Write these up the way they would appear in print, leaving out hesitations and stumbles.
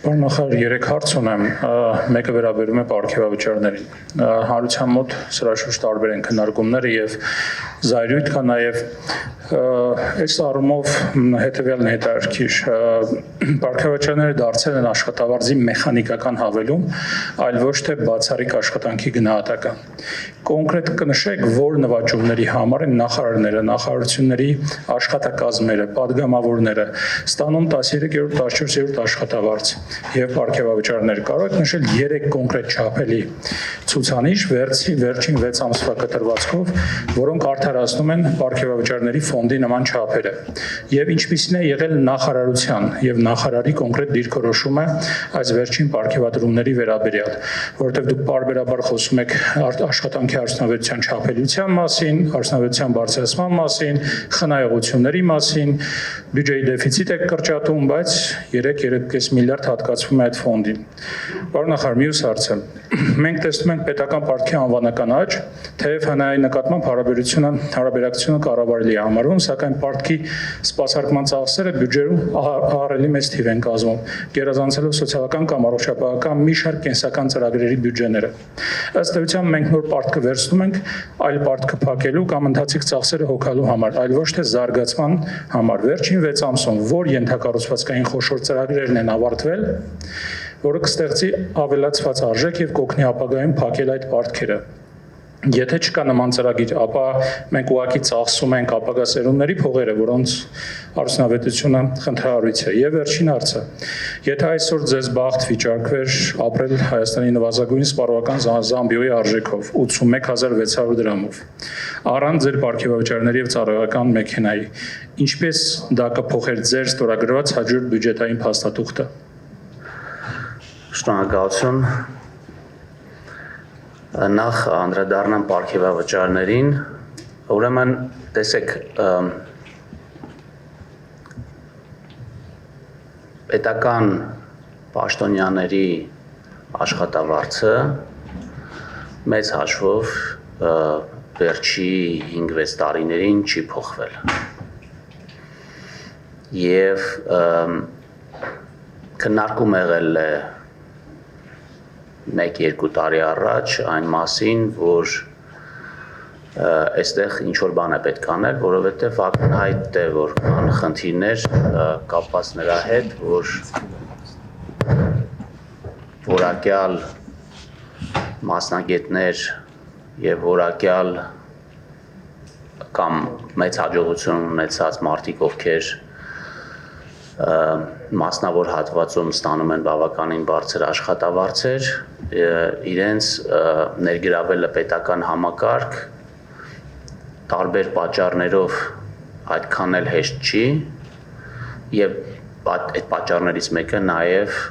Նախարար 3 հարց ունեմ, մեկը վերաբերում է պարգևավճարներին։ Հանրության մոտ սրա շուրջ տարբեր են քննարկումները եւ զայրույթ կա նաեւ այս առումով հետեւյալն է հետաքրքիր։ Պարգևավճարները դարձել են աշխատավարձի մեխանիկական հավելում, այլ ոչ թե բացառիկ աշխատանքի գնահատական։ Կոնկրետ կնշեք, որ նվաճումների համար են նախարարները, նախարարությունների աշխատակազմերը, падգամավորները ստանում 13-րդ, 14-րդ աշխատավարձ եւ պարգևավճարներ։ Կարող եք նշել 3 կոնկրետ չափելի ցուցանիշ վերջին 6 ամսվա կտրվածքով, որոնք արդարացնում են պարգևավճարների ֆոնդի նման չափերը։ Եվ ինչպիսին է եղել նախարարության եւ նախարարի կոնկրետ դիրքորոշումը այս վերջին պարգևատրումների վերաբերյալ, որովհետեւ դուք բարբերաբար խոսում եք աշխատանքի արդյունավետության չափելիության մասին, արդյունավետության բարձրացման մասին, խնայողությունների մասին, բյուջեի դեֆիցիտ եք կրճատում, բայց 3-3.5 միլիարդ հատկացվում է այդ ֆոնդին։ Պարոն նախարար, մյուս հարցը։ Մենք տեսնում ենք պետական պարտքի անվանական աճ, թեև ՀՆԱ-ի նկատմամբ հարաբերակցությունը կառավարելի է համարվում, սակայն պարտքի սպասարկման ծախսերը բյուջեում ահռելի մեծ թիվ են կազմում, գերազանցելով սոցիալական կամ առողջապահական մի շարք կենսական ծրագրերի բյուջեները։ Ըստ էության մենք նոր պարտքը վերցնում ենք այլ պարտքը փակելու կամ ընթացիկ ծախսերը հոգալու համար, այլ ոչ թե զարգացման համար։ Վերջին 6 ամսում որ ենթակառուցվածքային խոշոր ծրագրերն են ավարտվել, որը կստեղծի ավելացված արժեք եւ կօգնի ապագայում փակել այդ պարտքերը։ Եթե չկա նման ծրագիր, ապա մենք ուղղակի ծախսում ենք ապագա սերունդների փողերը, որոնց արդյունավետությունը խնդրահարույց է։ Եվ վերջին հարցը. Եթե այսօր ձեզ բախտ վիճակվեր ապրել Հայաստանի նվազագույն սպառողական զամբիոյի արժեքով 81600 դրամով, առանց ձեր պարգևավճարների եւ ծառայական մեքենայի, ինչպես դա կփոխեր ձեր ստորագրված հաջորդ բյուջետային փաստաթուղթը։ Շնորհակալություն։ Նախ անդրադառնամ պարգևավճարներին, ուրեմն տեսեք պետական պաշտոնյաների աշխատավարձը մեծ հաշվով վերջի 5-6 տարիներին չի փոխվել։ Եվ քննարկում եղել է 1-2 տարի առաջ այն մասին, որ այստեղ ինչ-որ բան է պետք անել, որովհետև ակնհայտ է, որ կան խնդիրներ կապված նրա հետ, որ որակյալ մասնագետներ եւ որակյալ կամ մեծ հաջողություն ունեցած մարդիկ, ովքեր մասնավոր հատվածում ստանում են բավականին բարձր աշխատավարձեր, իրենց ներգրավելը պետական համակարգ տարբեր պատճառներով այդքան էլ հեշտ չի եւ այդ պատճառներից մեկը նաեւ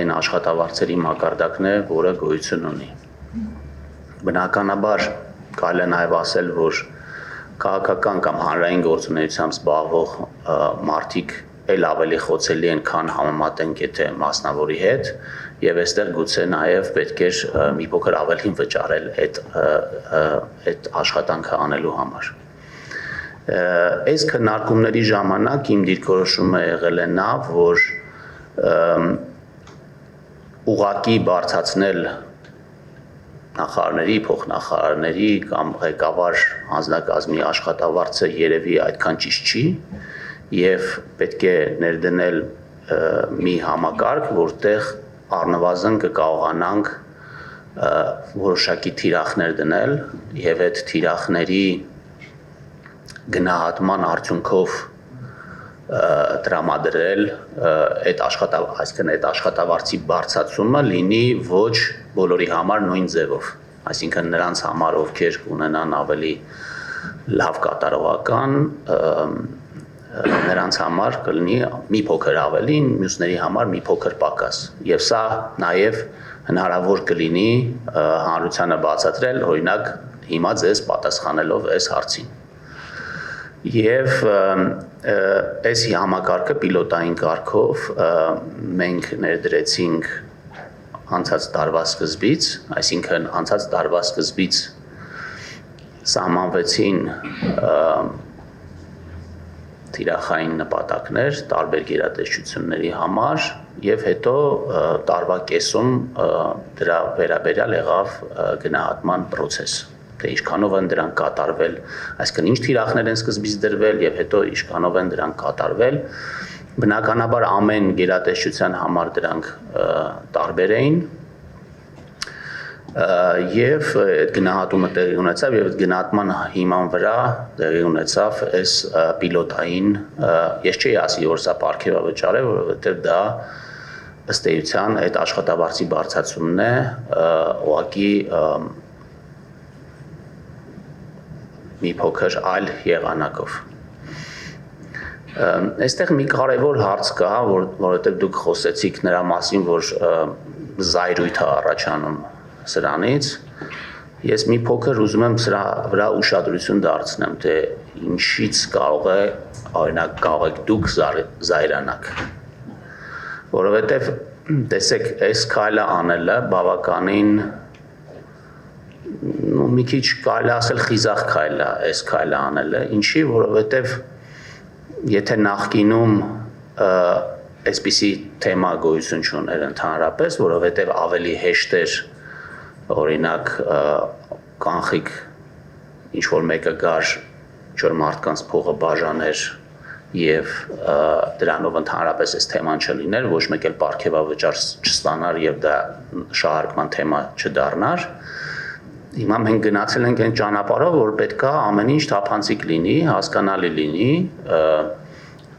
այն աշխատավարձերի մակարդակն է, որը գոյություն ունի։ Բնականաբար կարելի է նաեւ ասել, որ քաղաքական կամ հանրային գործունեությամբ զբաղվող մարդիկ էլ ավելի խոցելի են, քան համեմատենք եթե մասնավորի հետ, եւ այստեղ գուցե նաեւ պետք է մի փոքր ավելին վճարել այդ աշխատանքը անելու համար։ Այս քննարկումների ժամանակ իմ դիրքորոշումը եղել է նա, որ ուղղակի բարձրացնել նախարարների, փոխնախարարների կամ ղեկավար անձնակազմի աշխատավարձը երևի այդքան ճիշտ չի եւ պետք է ներդնել մի համակարգ, որտեղ առնվազն կկարողանանք որոշակի թիրախներ դնել եւ այդ թիրախների գնահատման արդյունքով տրամադրել այդ աշխատավարձի բարձրացումը լինի ոչ բոլորի համար նույն ձևով, այսինքն նրանց համար, ովքեր կունենան ավելի լավ կատարողական, նրանց համար կլինի մի փոքր ավելին, մյուսների համար մի փոքր պակաս։ Եվ սա նաև հնարավոր կլինի հանրությանը բացատրել, օրինակ հիմա ձեզ պատասխանելով այս հարցին։ Եվ այս համակարգը պիլոտային կարգով մենք ներդրեցինք անցած տարվա սկզբից, այսինքն անցած տարվա սկզբից սահմանվեցին թիրախային նպատակներ տարբեր գերատեսչությունների համար եւ հետո տարվա կեսում դրա վերաբերյալ եղավ գնահատման process թե ինչքանով են դրանք կատարվել, այսինքն ինչ թիրախներ են սկզբից դրվել եւ հետո ինչքանով են դրանք կատարվել։ Բնականաբար ամեն գերատեսչության համար դրանք տարբեր էին եւ այդ գնահատումը տեղի ունեցավ եւ այդ գնահատման հիման վրա տեղի ունեցավ այս պիլոտային ես չէի ասի որ սա պարգևավճար է որովհետեւ դա ըստ էության այդ աշխատավարձի բարձրացումն է ուղղակի մի փոքր այլ եղանակով այստեղ մի կարևոր հարց կա որովհետեւ դուք խոսեցիք նրա մասին որ զայրույթ է առաջանում սրանից ես մի փոքր ուզում եմ սրա վրա ուշադրություն դարձնեմ թե ինչից կարող է օրինակ կարող եք դուք զայրանաք որովհետև տեսեք այս քայլը անելը բավականին մի քիչ կարելի ասել խիզախ քայլ է այս քայլը անելը ինչի որովհետև եթե նախկինում այսպիսի թեմա գոյություն չուներ ընդհանրապես որովհետև ավելի հեշտ էր օրինակ կանխիկ ինչ որ մեկը գար ինչ որ մարդկանց փողը բաժաներ եւ դրանով ընդհանրապես այս թեման չլիներ ոչ մեկ էլ պարգևավճար չստանար եւ դա շահարկման թեմա չդառնար հիմա մենք գնացել ենք այն ճանապարհով որ պետքա ամեն ինչ թափանցիկ լինի հասկանալի լինի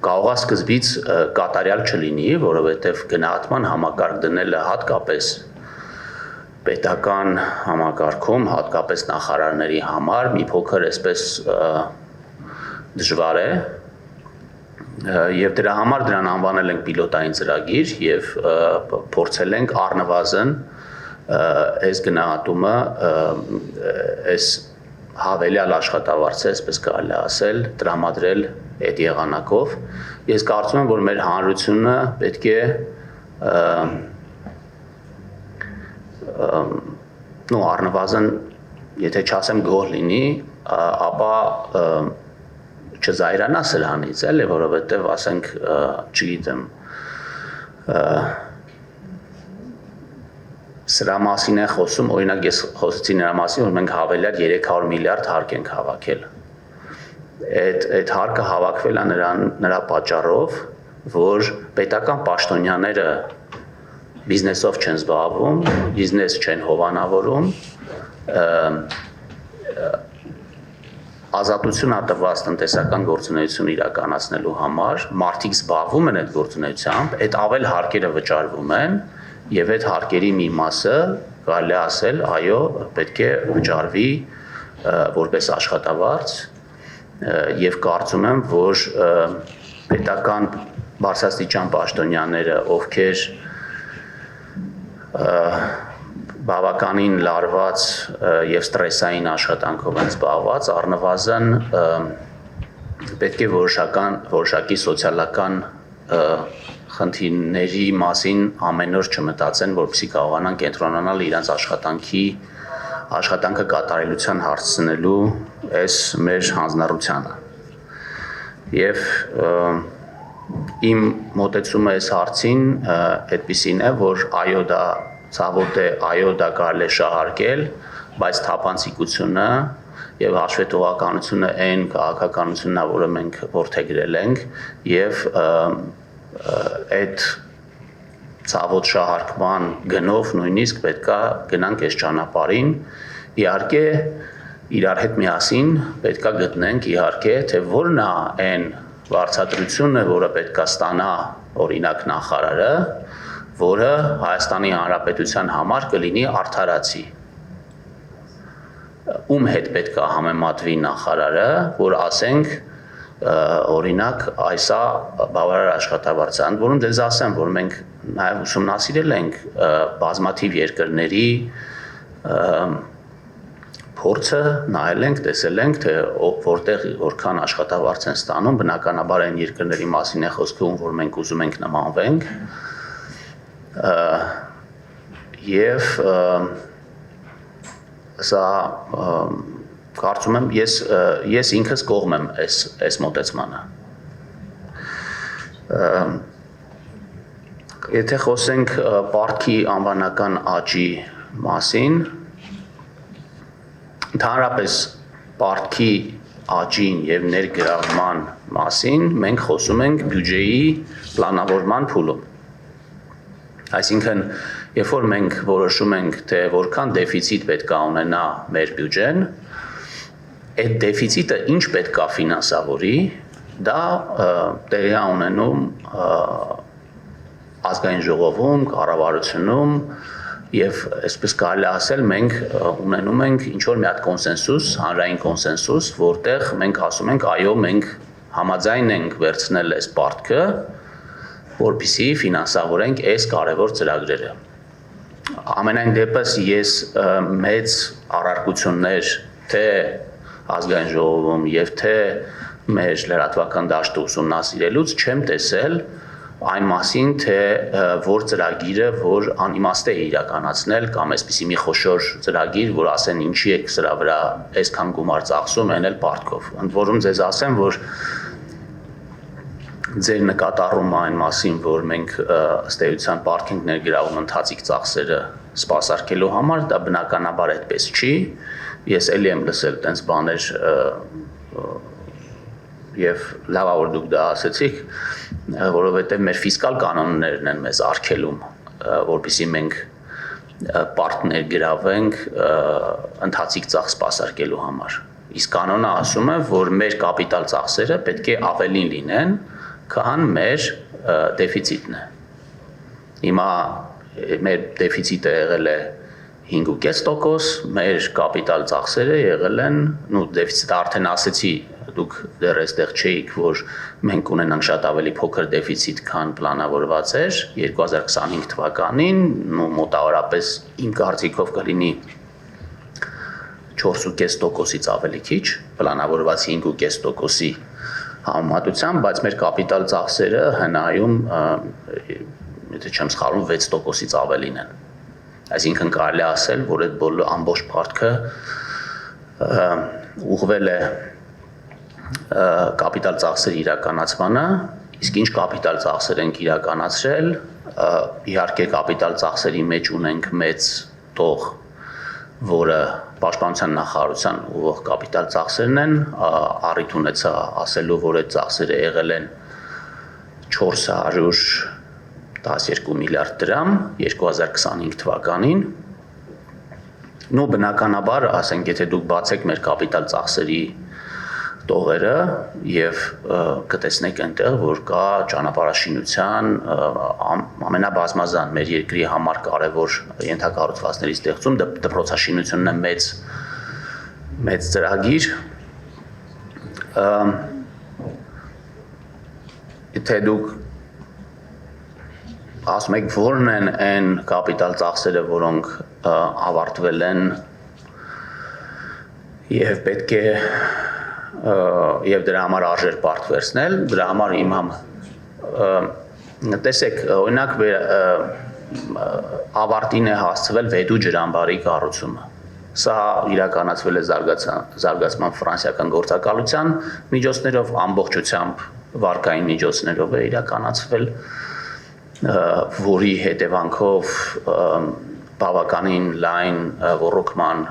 կարող է սկզբից կատարյալ չլինի որովհետեւ գնահատման համակարգ դնելը հատկապես պետական համակարգում հատկապես նախարարների համար մի փոքր այսպես դժվար է եւ դրա համար դրան անվանել ենք պիլոտային ծրագիր եւ փորձել ենք առնվազն այս գնահատումը այս հավելյալ աշխատավարձը այսպես կարելի ասել տրամադրել այդ եղանակով ես կարծում եմ որ մեր հանրությունը պետք է առնվազն եթե չասեմ գոհ լինի ապա չզայրանա սրանից էլի որովհետև ասենք չգիտեմ սրա մասին է խոսում օրինակ ես խոսեցի նրա մասին որ մենք հավելյալ 300 միլիարդ հարկ ենք հավաքել այդ հարկը հավաքվել է նրա պատճառով որ պետական պաշտոնյաները բիզնեսով չեն զբաղվում բիզնես չեն հովանավորում ազատություն ատված տնտեսական գործունեություն իրականացնելու համար մարդիկ զբաղվում են այդ գործունեությամբ այդ ավել հարկերը վճարվում են եւ այդ հարկերի մի մասը կարելի ասել այո պետք է վճարվի որպես աշխատավարձ եւ կարծում եմ որ պետական բարձրաստիճան պաշտոնյաները ովքեր բավականին լարված եւ ստրեսային աշխատանքով են զբաղված առնվազն պետք է որոշակի սոցիալական խնդիրների մասին ամեն օր չմտածեն որպեսզի կարողանան կենտրոնանալ իրենց աշխատանքը կատարելության հասցնելու այս մեր հանձնառությանը եւ իմ մոտեցումը այս հարցին այդպիսին է որ այո դա ցավոտ է այո դա կարելի է շահարկել բայց թափանցիկությունը եւ հաշվետվողականությունը այն քաղաքականությունն է որը մենք որդեգրել ենք եւ այդ ցավոտ շահարկման գնով նույնիսկ պետքա գնանք այս ճանապարհին իհարկե իրար հետ միասին պետքա գտնենք իհարկե թե որն է այն վարձատրությունը որը պետքա ստանա օրինակ նախարարը որը Հայաստանի Հանրապետության համար կլինի արդարացի ում հետ պետքա համեմատվի նախարարը որ ասենք օրինակ այսա բավարար աշխատավարձ է ընդ որում դες ասեմ որ մենք նաև ուսումնասիրել ենք բազմաթիվ երկրների փորձը նայել ենք տեսել ենք թե որտեղ որքան աշխատավարձ են ստանում բնականաբար այն երկրների մասին է խոսքը ում որ մենք ուզում ենք նմանվենք եւ սա կարծում եմ ես ինքս կողմ եմ այս մոտեցմանը Եթե խոսենք պարտքի անվանական աճի մասին, ընդհանրապես պարտքի աճին եւ ներգրավման մասին մենք խոսում ենք բյուջեի պլանավորման փուլում։ Այսինքն, երբ որ մենք որոշում ենք, թե որքան դեֆիցիտ պետք է ունենա մեր բյուջեն, այդ դեֆիցիտը ինչ պետք է ֆինանսավորի, դա տեղի է ունենում ազգային ժողովում, կառավարությունում եւ այսպես կարելի ասել մենք ունենում ենք ինչ որ մի հատ կոնսենսուս, հանրային կոնսենսուս, որտեղ մենք ասում ենք այո, մենք համաձայն ենք վերցնել այս պարտքը, որպեսզի ֆինանսավորենք այս կարևոր ծրագրերը։ Ամենայն դեպս ես մեծ առարկություններ թե ազգային ժողովում եւ թե մեր լրատվական դաշտը ուսումնասիրելուց չեմ տեսել այն մասին, թե որ ծրագիրը, որ անիմաստ է իրականացնել կամ այսպիսի մի խոշոր ծրագիր, որ ասեն ինչի եք սրա վրա այսքան գումար ծախսում, այն էլ պարտքով։ Ընդ որում ձեզ ասեմ, որ ձեր նկատառումը այն մասին, որ մենք ըստ էության պարտք ենք ներգրավում ընթացիկ ծախսերը սպասարկելու համար, դա բնականաբար այդպես չի։ Ես էլի եմ լսել տենց բաներ եւ լավ է որ դուք դա ասեցիք, որովհետեւ մեր ֆիսկալ կանոններն են մեզ արգելում, որպեսզի մենք պարտ ներգրավենք ընթացիկ ծախս սպասարկելու համար։ Իսկ կանոնը ասում է, որ մեր կապիտալ ծախսերը պետք է ավելին լինեն, քան մեր դեֆիցիտն է։ Հիմա մեր դեֆիցիտը եղել է 5.5%, մեր կապիտալ ծախսերը եղել են, դեֆիցիտը արդեն ասեցի, դուք դեռ այստեղ չէիք, որ մենք ունենանք շատ ավելի փոքր դեֆիցիտ, քան պլանավորված էր 2025 թվականին, մոտավորապես իմ կարծիքով կլինի 4.5%-ից ավելի քիչ, պլանավորված 5.5%-ի համեմատությամբ, բայց մեր կապիտալ ծախսերը հնայում, եթե չեմ սխալվում, 6%-ից ավելին են։ Այսինքն կարելի ասել, որ այդ բոլոր ամբողջ պարտքը ուղղվել է կապիտալ ծախսերի իրականացմանը, իսկ ինչ կապիտալ ծախսեր ենք իրականացրել, իհարկե կապիտալ ծախսերի մեջ ունենք մեծ տող, որը պաշտպանության նախարարության ուղղող կապիտալ ծախսերն են, առիթ ունեցա ասելու, որ այդ ծախսերը եղել են 412 միլիարդ դրամ 2025 թվականին։ Նո բնականաբար, ասենք, եթե դուք բացեք մեր կապիտալ ծախսերի տողերը եւ կտեսնեք այնտեղ, որ կա ճանապարհաշինության ամենաբազմազան մեր երկրի համար կարևոր ենթակառուցվածքների ստեղծում, դպրոցաշինությունն է մեծ ծրագիր։ Եթե դուք ասում եք, որն են այն կապիտալ ծախսերը, որոնք ավարտվել են եւ պետք է եւ դրա համար արժեր պարտ վերցնել, դրա համար հիմա տեսեք, օրինակ ավարտին է հասցվել Վեդու ջրամբարի կառուցումը։ Սա իրականացվել է զարգացման ֆրանսիական գործակալության միջոցներով, ամբողջությամբ վարկային միջոցներով է իրականացվել, որի հետևանքով բավականին լայն ոռոգման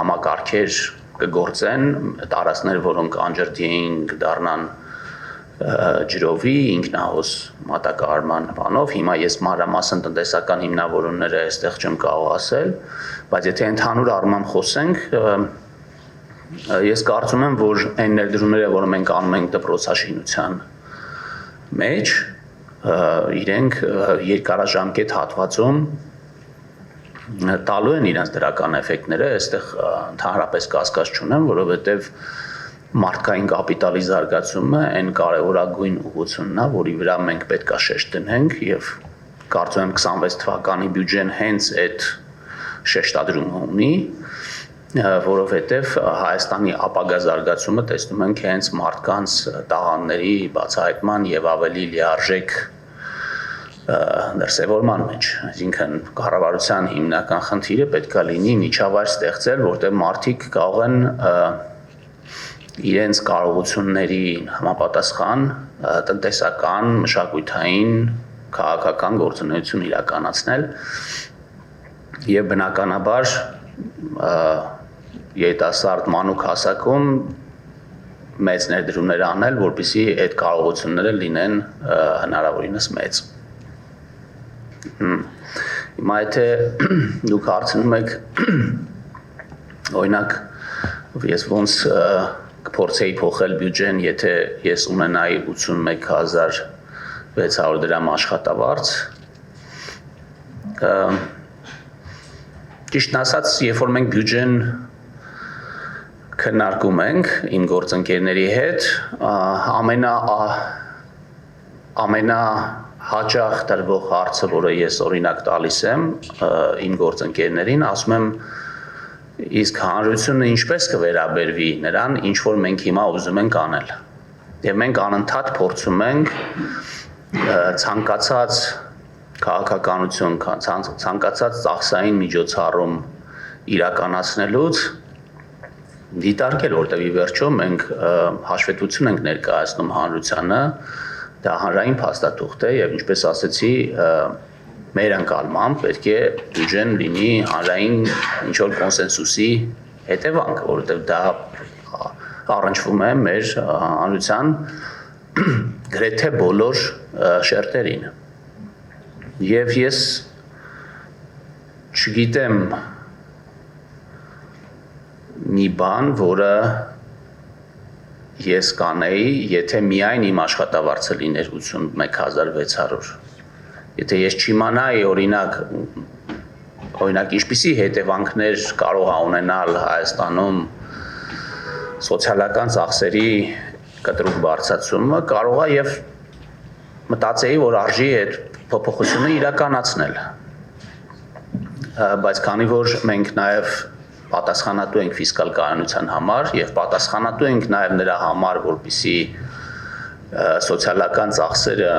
համակարգեր կգործեն, տարածքներ, որոնք անջրդի էին կդառնան ջրովի, ինքնահոս մատակարարման բանով, հիմա ես մանրամասն տնտեսական հիմնավորումները այստեղ չեմ կարող ասել, բայց եթե ընդհանուր առմամբ խոսենք, ես կարծում եմ, որ այն ներդրումները, որը մենք անում ենք դպրոցաշինության մեջ, իրենք երկարաժամկետ հատվածում տալու են իրենց դրական էֆեկտները, այստեղ ընդհանրապես կասկած չունեմ, որովհետև մարդկային կապիտալի զարգացումը այն կարևորագույն ուղղությունն է, որի վրա մենք պետք է շեշտ դնենք եւ կարծում եմ 26 թվականի բյուջեն հենց այդ շեշտադրումը ունի, որովհետև Հայաստանի ապագա զարգացումը տեսնում ենք հենց մարդկանց տաղանդների բացահայտման եւ ավելի լիարժեք դրսևորման մեջ, այսինքն կառավարության հիմնական խնդիրը պետք է լինի միջավայր ստեղծել, որտեղ մարդիկ կարող են իրենց կարողությունների համապատասխան տնտեսական, մշակութային, քաղաքական գործունեություն իրականացնել եւ բնականաբար երիտասարդ մանուկ հասակում մեծ ներդրումներ անել, որպեսզի այդ կարողությունները լինեն հնարավորինս մեծ։ Հիմա եթե դուք հարցնում եք օրինակ ես ոնց կփորձեի փոխել բյուջեն, եթե ես ունենայի 81600 դրամ աշխատավարձ, ճիշտն ասած, երբ որ մենք բյուջեն քննարկում ենք իմ գործընկերների հետ, ամենահաճախ տրվող հարցը, որը ես օրինակ տալիս եմ իմ գործընկերներին, ասում եմ, իսկ հանրությունը ինչպես կվերաբերվի նրան, ինչ որ մենք հիմա ուզում ենք անել։ Եվ մենք անընդհատ փորձում ենք ցանկացած քաղաքականություն, ցանկացած ծախսային միջոցառում իրականացնելուց դիտարկել, որտեղ ի վերջո մենք հաշվետվություն ենք ներկայացնում հանրությանը, դա հանրային փաստաթուղթ է եւ ինչպես ասեցի, մեր ընկալմամբ պետք է բյուջեն լինի հանրային ինչ-որ կոնսենսուսի հետևանք, որովհետեւ դա առնչվում է մեր հանրության գրեթե բոլոր շերտերին։ Եվ ես չգիտեմ մի բան, որը ես կանեի, եթե միայն իմ աշխատավարձը լիներ 81600։ Եթե ես չիմանայի օրինակ ինչպիսի հետևանքներ կարող է ունենալ Հայաստանում սոցիալական ծախսերի կտրուկ բարձրացումը, կարող է եւ մտածեի, որ արժի այդ փոփոխությունը իրականացնել։ Բայց քանի որ մենք նաեւ պատասխանատու ենք ֆիսկալ կայունության համար եւ պատասխանատու ենք նաեւ նրա համար, որպեսզի սոցիալական ծախսերը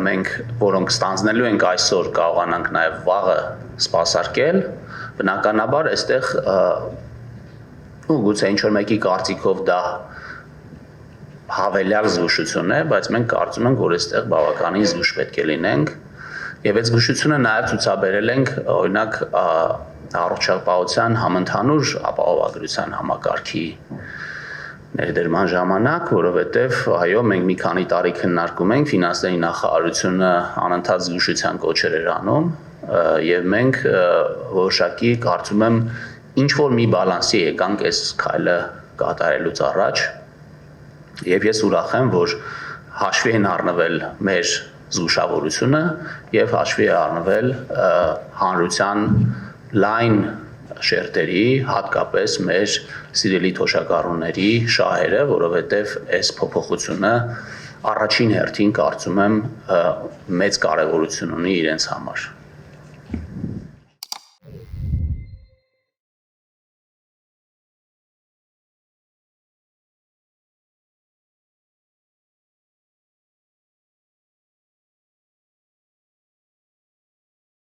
մենք որոնք ստանձնելու ենք այսօր կարողանանք նաեւ վաղը սպասարկել, բնականաբար այստեղ գուցե ինչ որ մեկի կարծիքով դա հավելյալ զգուշություն է, բայց մենք կարծում ենք, որ այստեղ բավականին զգուշ պետք է լինենք եւ այդ զգուշությունը նաեւ ցուցաբերել ենք օրինակ առողջապահության համընդհանուր ապահովագրության համակարգի ներդրման ժամանակ, որովհետև այո, մենք մի քանի տարի քննարկում ենք, ֆինանսների նախարարությունը անընդհատ զգուշության կոչեր էր անում եւ մենք որոշակի կարծում եմ ինչ որ մի բալանսի եկանք այս քայլը կատարելուց առաջ եւ ես ուրախ եմ, որ հաշվի են առնվել մեր զգուշավորությունը եւ հաշվի է առնվել հանրության լայն շերտերի, հատկապես մեր սիրելի թոշակառուների շահերը, որովհետև այս փոփոխությունը առաջին հերթին կարծում եմ մեծ կարևորություն ունի իրենց համար։